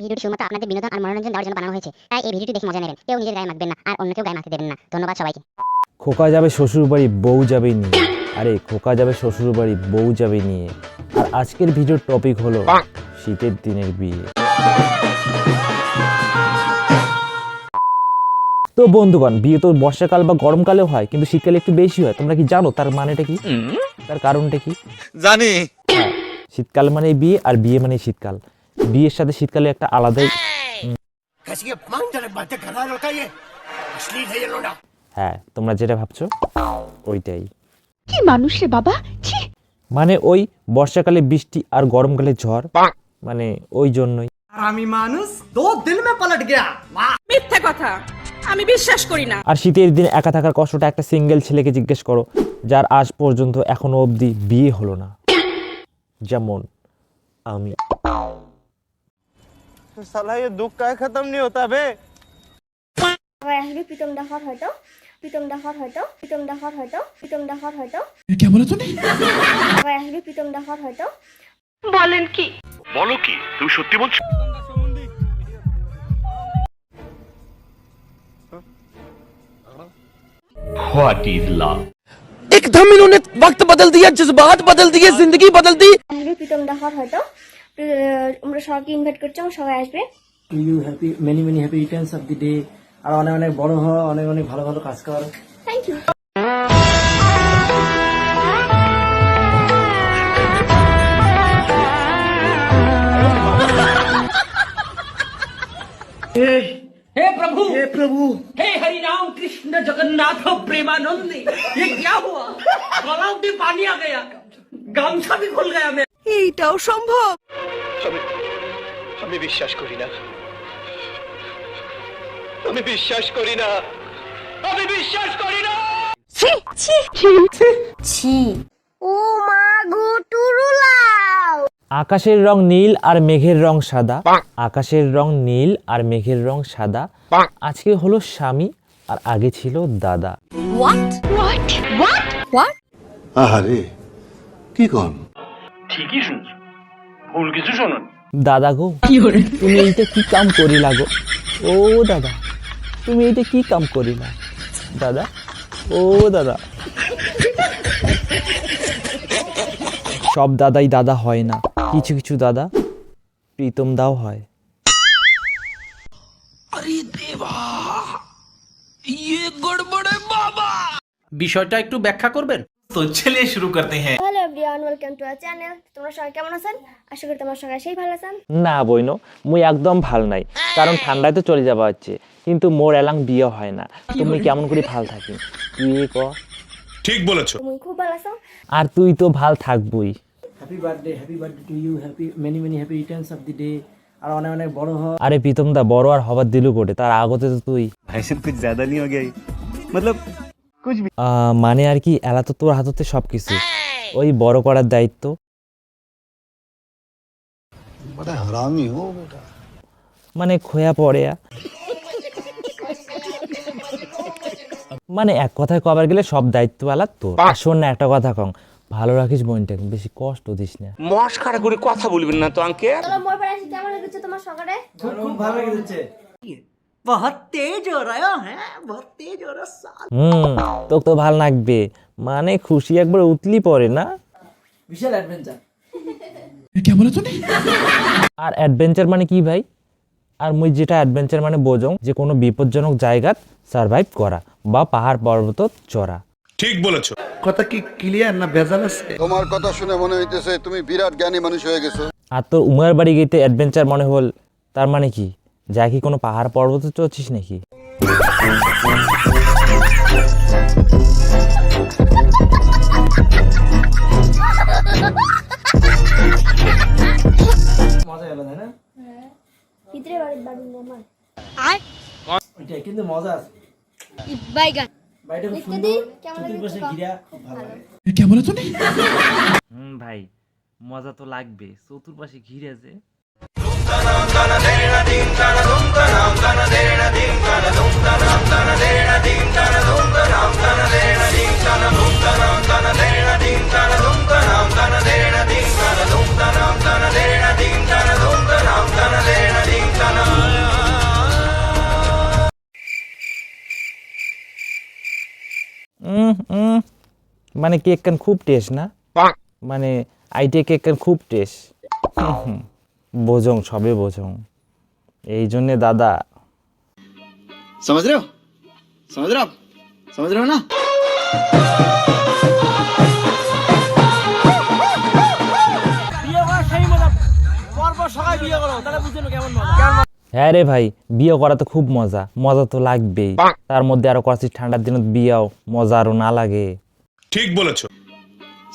ভিডিওটি শুধুমাত্র আপনাদের বিনোদন আর মনোরঞ্জন দেওয়ার জন্য বানানো হয়েছে, তাই এই ভিডিওটি দেখে মজা নেবেন। কেউ নিজের গায়ে মাখবেন না আর অন্য কেউ গায়ে মাখতে দেবেন না। ধন্যবাদ সবাইকে। খোকা যাবে শ্বশুর বাড়ি, বউ যাবে নিয়ে। আরে খোকা যাবে শ্বশুর বাড়ি, বউ যাবে নিয়ে। আর আজকের ভিডিওর টপিক হলো শীতের দিনের বিয়ে। তো বন্ধুগণ, বিয়ে তো বর্ষাকাল বা গরমকালেও হয়, কিন্তু শীতকালে একটু বেশি হয়। তোমরা কি জানো তার মানেটা কি, তার কারণটা কি? জানি। শীতকাল মানে বিয়ে, আর বিয়ে মানে শীতকাল। বিয়ের সাথে শীতকালে একটা আলাদাই হ্যাঁ, তোমরা যেটা ভাবছো ওইটাই। কি মানুষ রে বাবা, ছি। মানে ওই বর্ষাকালে বৃষ্টি আর গরমকালে ঝড়, মানে ওই জন্যই। আমি মানুষ 2 দিন মে পালট গয়া। মিথ্যা কথা, আমি বিশ্বাস করি না। আর শীতের দিন একা থাকার কষ্টটা একটা সিঙ্গেল ছেলেকে জিজ্ঞেস করো, যার আজ পর্যন্ত এখনো অবধি বিয়ে হলো না। যেমন আমি। साला ये दुख का खत्म नहीं होता बे। সবাই আসবে প্রীতম দাহর হয়তো क्या बोला तूने? সবাই আসবে প্রীতম দাহর হয়তো। বলেন কি? বলো কি, তুমি সত্যি বলছো? What is love? एकदम इन्होंने वक्त बदल दिया, जज्बात बदल दिए, जिंदगी बदल दी। আসবে প্রীতম দাহর হয়তো। আমরা সবাইকে ইনভাইট করছি, সবাই আসবে। To you happy many many happy returns of the day. আর অনেক অনেক বড় হও, অনেক অনেক ভালো ভালো কাজ কর। Thank you. हे प्रभु, हे हरि राम कृष्ण जगन्नाथ प्रेमानंद, ये क्या हुआ? गला में पानी आ गया, गामछा भी खुल गया। मैं এইটাও সম্ভব? আমি বিশ্বাস করি না, আমি বিশ্বাস করি না, আমি বিশ্বাস করি না। ছি ছি ছি ছি, ও মা গো টুরুলাও। আকাশের রং নীল আর মেঘের রং সাদা, আকাশের রং নীল আর মেঘের রং সাদা। আজকে হলো স্বামী আর আগে ছিল দাদা। What what what what? আহারে কি কোন? ঠিকই শুনছো, ভুল কিছু শোনো। দাদা গো, তুমি এইটা কি কাম করিলা গো? ও দাদা, তুমি এইটা কি কাম করিলা দাদা? ও দাদা। সব দাদাই দাদা হয় না, কিছু কিছু দাদা প্রীতম দাও হয়। अरे देवा, ये गड़बड़ है बाबा। বিষয়টা একটু ব্যাখ্যা করবেন? তো চলিয়ে শুরু করতে हैं। Hello everyone, welcome to our channel. তোমরা সবাই কেমন আছেন? আশা করি তোমরা সবাই সেই ভালো আছেন। না বইনো, মুই একদম ভাল নাই, কারণ ঠান্ডায় তো চলে যাওয়া হচ্ছে, কিন্তু মোর এলাং বিয়ে হয় না। তুমি কেমন করে ভাল থাকি কি ক? ঠিক বলেছো। তুমি খুব ভালো আছো। আর তুই তো ভাল থাকবই। Happy birthday to you, happy many many happy returns of the day. আর অনেক অনেক বড় হও। আরে প্রীতম দা, বড় আর হবার দিলু কোটে, তার আগতে তো তুই भाईजान कुछ ज्यादा नहीं हो गया ये? मतलब कुछ भी। মানে আর কি, এলা তো তোর হাততে সবকিছু, ওই বড় করার দায়িত্ব। বড় হারামি হো বেটা। মানে খোয়া পড়ে মানে এক কথায় কবার গেলে সব দায়িত্ব আলা তো। শোন না, একটা কথা কং, ভালো রাখিস বোনটাকে, বেশি কষ্ট দিস না। মস্কারা করে কথা বলবেন না তো আঙ্কেল। চলো মোর পাড়ে আসি। কেমন লেগেছে তোমার সকালে? খুব ভালো লেগেছে। बहुत तेज हो रहा है, बहुत तेज हो रहा है। তোকে তো ভাল লাগবে, মানে খুশি একবার উতলি পড়ে না। বিশাল অ্যাডভেঞ্চার। क्या बोला तूने? আর অ্যাডভেঞ্চার মানে কি ভাই? আর মুই যেটা অ্যাডভেঞ্চার মানে বোঝং, যে কোনো বিপজ্জনক জায়গাত সার্ভাইভ করা বা পাহাড় পর্বত চড়া। ঠিক বলেছো। কথা কি ক্লিয়ার না ভেজাল আছে? তোমার কথা শুনে মনে হইতেছে তুমি বিরাট জ্ঞানী মানুষ হয়ে গেছো। আর তোর উমার বাড়ি গেতে অ্যাডভেঞ্চার মনে হল, তার মানে কি, যা কি কোনো পাহাড় পর্বত চড়ছিস নাকি? মজা গেল তাই না? ভিতরে বাড়ি আমার। ওইটাই কিন্তু মজা আছে। বাইগান বাড়িটা খুব দেখতে সুন্দর, দি, কেমন চতুর্পাশে লেগেছে? ঘিরা, খুব ভালো লাগে। क्या बोला तूने? ভাই মজা তো লাগবে, চতুর্পাশে ঘিরে যে। Ding মানে কেক কান খুব টেস্ট না, মানে আইটে কেক কান খুব টেস্ট। বোঝং, সবে বোঝং, এই জন্যে দাদা। समझ रहे हो आप समझ रहे हो ना? হ্যাঁ রে ভাই, বিয়ে করা তো খুব মজা, মজা তো লাগবেই। তার মধ্যে আরো করছিস ঠান্ডার দিনত বিয়াও, মজা আরো না লাগে? ঠিক বলেছো।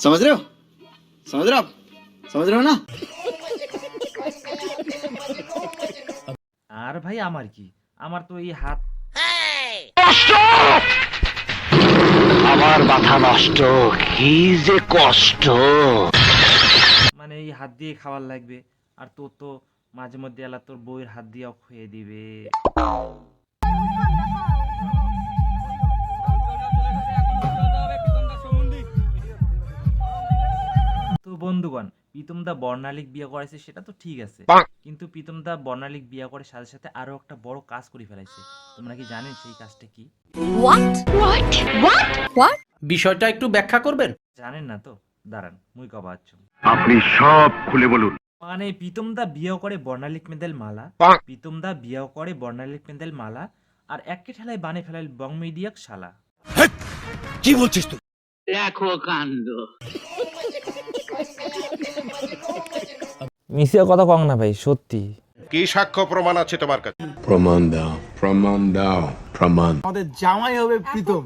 समझ रहे हो आप समझ रहे हो ना? আর ভাই আমার কি, আমার তো এই হাত, আমার মাথা নষ্ট, কি যে কষ্ট। মানে এই হাত দিয়ে খাবার লাগবে, আর তোর তো মাঝে মধ্যে এলা তোর বউয়ের হাত দিয়েও খুঁয়ে দিবে। তো বন্ধুগণ, প্রীতম দা বর্ণালীক বিয়ে করেছে সেটা তো ঠিক আছে, কিন্তু প্রীতম দা বর্ণালীক বিয়ে করে সাথে সাথে আরো একটা বড় কাজ করে ফেলাইছে। তোমরা কি জানেন সেই কাজটা কি? What? What? What? What? বিষয়টা একটু ব্যাখ্যা করবেন? জানেন না তো? দাঁড়ান, মুই কবাচ্ছ। আপনি সব খুলে বলুন। মানে প্রীতম দা বিয়ে করে বর্ণালীক মেন্দেল মালা, প্রীতম দা বিয়ে করে বর্ণালীক মেন্দেল মালা, আর একে ঠেলায় বানে ফেলাইল বং মিডিয়াক শালা। কি বলছিস তুই? দেখো কাণ্ড। মিশিয়া কথা কং না ভাই, সত্যি। কি সাক্ষ্য প্রমাণ আছে তোমার কাছে? প্রমাণ দাও, প্রমাণ দাও, প্রমাণ। আমাদের জামাই হবে প্রীতম।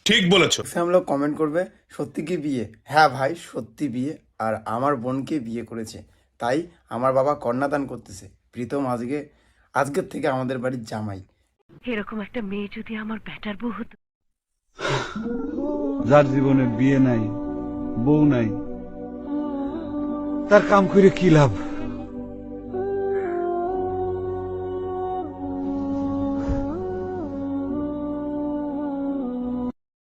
ঠিক বলেছো। हम लोग কমেন্ট করবে সত্যি কি বিয়ে? হ্যাঁ ভাই, সত্যি বিয়ে। আর আমার বোনকে বিয়ে করেছে, তাই আমার বাবা কন্যাদান করতেছে। প্রীতম আজকের থেকে আমাদের বাড়ির জামাই। এরকম একটা মেয়ে যদি আমার বেটার বউ হতো। যার জীবনে বিয়ে নাই, বউ নাই, তার কাম করে কি লাভ?